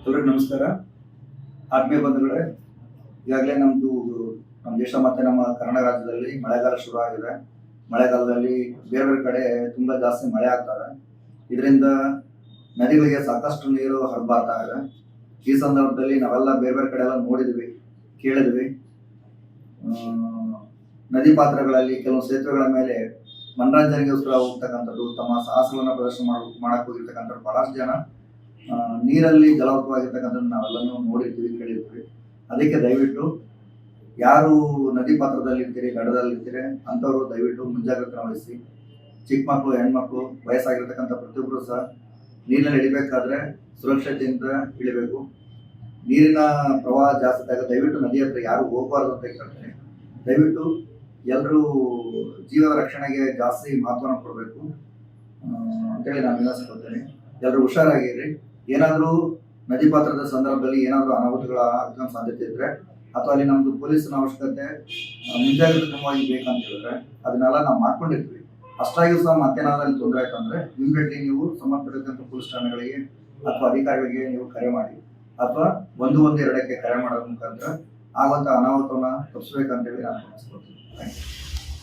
ಎಲ್ರಿಗೂ ನಮಸ್ಕಾರ. ಆತ್ಮೀಯ ಬಂಧುಗಳೇ, ಈಗಾಗಲೇ ನಮ್ಮ ದೇಶ ಮತ್ತು ನಮ್ಮ ಕರ್ನಾಟಕ ರಾಜ್ಯದಲ್ಲಿ ಮಳೆಗಾಲ ಶುರು ಆಗಿದೆ. ಮಳೆಗಾಲದಲ್ಲಿ ಬೇರೆ ಬೇರೆ ಕಡೆ ತುಂಬ ಜಾಸ್ತಿ ಮಳೆ ಆಗ್ತದೆ. ಇದರಿಂದ ನದಿಗಳಿಗೆ ಸಾಕಷ್ಟು ನೀರು ಹರಿಬಾರ್ತಾ ಇದೆ. ಈ ಸಂದರ್ಭದಲ್ಲಿ ನಾವೆಲ್ಲ ಬೇರೆ ಬೇರೆ ಕಡೆ ಎಲ್ಲ ನೋಡಿದ್ವಿ, ಕೇಳಿದ್ವಿ. ನದಿ ಪಾತ್ರಗಳಲ್ಲಿ ಕೆಲವು ಸೇತುವೆಗಳ ಮೇಲೆ ಮನರಂಜನೆಗೋಸ್ಕರ ಹೋಗ್ತಕ್ಕಂಥದ್ದು, ತಮ್ಮ ಸಾಹಸಗಳನ್ನು ಪ್ರದರ್ಶನ ಮಾಡಕ್ಕೆ ಹೋಗಿರ್ತಕ್ಕಂಥದ್ದು ಬಹಳಷ್ಟು ಜನ ನೀರಲ್ಲಿ ಜಲವೃತವಾಗಿರ್ತಕ್ಕಂಥದ್ದು ನಾವೆಲ್ಲನೂ ನೋಡಿರ್ತೀವಿ, ಕೇಳಿರ್ತೀವಿ. ಅದಕ್ಕೆ ದಯವಿಟ್ಟು ಯಾರು ನದಿ ಪಾತ್ರದಲ್ಲಿರ್ತೀರಿ, ದಡದಲ್ಲಿರ್ತೀರಿ ಅಂಥವ್ರು ದಯವಿಟ್ಟು ಮುಂಜಾಗ್ರತೆ ವಹಿಸಿ. ಚಿಕ್ಕ ಮಕ್ಕಳು, ಹೆಣ್ಮಕ್ಳು, ವಯಸ್ಸಾಗಿರ್ತಕ್ಕಂಥ ಪ್ರತಿಯೊಬ್ಬರು ಸಹ ನೀರಿನಲ್ಲಿ ಇಳಿಬೇಕಾದ್ರೆ ಸುರಕ್ಷತೆಯಿಂದ ಇಳಿಬೇಕು. ನೀರಿನ ಪ್ರವಾಹ ಜಾಸ್ತಿ ಆದಾಗ ದಯವಿಟ್ಟು ನದಿ ಹತ್ರ ಯಾರು ಹೋಗಬಾರ್ದು ಅಂತ ಕೇಳ್ತೇನೆ. ದಯವಿಟ್ಟು ಎಲ್ಲರೂ ಜೀವದ ರಕ್ಷಣೆಗೆ ಜಾಸ್ತಿ ಮಹತ್ವನ ಕೊಡಬೇಕು ಅಂತೇಳಿ ನಾನು ವಿನಂತಿಸ್ಕೊಳ್ತೇನೆ. ಎಲ್ಲರೂ ಹುಷಾರಾಗಿರ್ರಿ. ಏನಾದರೂ ನದಿ ಪಾತ್ರದ ಸಂದರ್ಭದಲ್ಲಿ ಏನಾದರೂ ಅನಾಹುತಗಳ ಆಗೋ ಸಾಧ್ಯತೆ ಇದ್ರೆ ಅಥವಾ ಅಲ್ಲಿ ನಮ್ದು ಪೊಲೀಸಿನ ಅವಶ್ಯಕತೆ ಮುಂಜಾಗ್ರತಾ ಕ್ರಮವಾಗಿ ಬೇಕಂತ ಹೇಳಿದ್ರೆ ಅದನ್ನೆಲ್ಲ ನಾವು ಮಾಡ್ಕೊಂಡಿರ್ತೀವಿ. ಅಷ್ಟಾಗಿಯೂ ಸಹ ಮತ್ತೇನಾದ್ರೂ ಅಲ್ಲಿ ತೊಂದರೆ ಆಯ್ತಂದ್ರೆ ಇಮಿಡಿಯೇಟ್ಲಿ ನೀವು ಸಂಬಂಧಪಟ್ಟಂತ ಪೊಲೀಸ್ ಠಾಣೆಗಳಿಗೆ ಅಥವಾ ಅಧಿಕಾರಿಗಳಿಗೆ ನೀವು ಕರೆ ಮಾಡಿ ಅಥವಾ 112ಕ್ಕೆ ಕರೆ ಮಾಡೋದ್ರ ಮುಖಾಂತರ ಆಗುವಂಥ ಅನಾಹುತವನ್ನ ತಪ್ಪಿಸ್ಬೇಕಂತೇಳಿ ನಾನು ಅನಿಸ್ಕೊಳ್ತೀನಿ. Thank you.